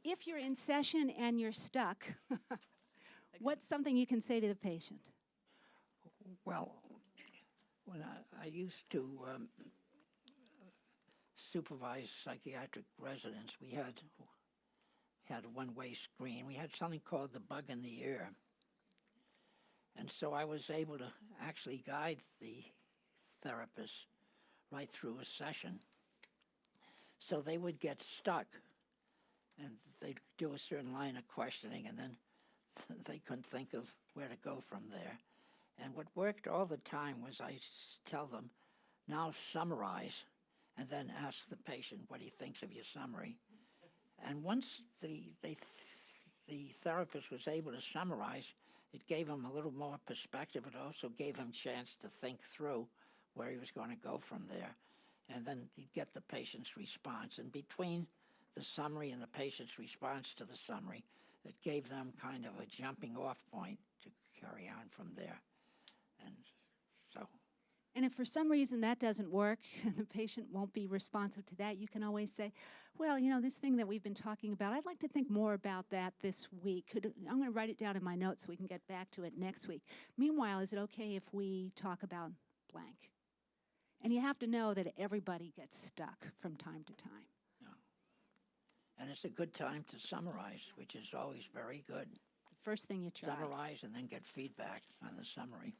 If you're in session and you're stuck, what's something you can say to the patient? Well, when I used to supervise psychiatric residents, we had a one-way screen. We had something called the bug in the ear. And so I was able to actually guide the therapist right through a session. So they would get stuck, and they'd do a certain line of questioning, and then they couldn't think of where to go from there. And what worked all the time was I tell them, now summarize, and then ask the patient what he thinks of your summary. And once the therapist was able to summarize, it gave him a little more perspective. It also gave him a chance to think through where he was going to go from there. And then he'd get the patient's response. And between the summary and the patient's response to the summary, it gave them kind of a jumping off point to carry on from there. And so... And if for some reason that doesn't work and the patient won't be responsive to that, you can always say, well, you know, this thing that we've been talking about, I'd like to think more about that this week. I'm going to write it down in my notes so we can get back to it next week. Meanwhile, is it okay if we talk about blank? And you have to know that everybody gets stuck from time to time. Yeah. And it's a good time to summarize, which is always very good. It's the first thing you try. Summarize and then get feedback on the summary.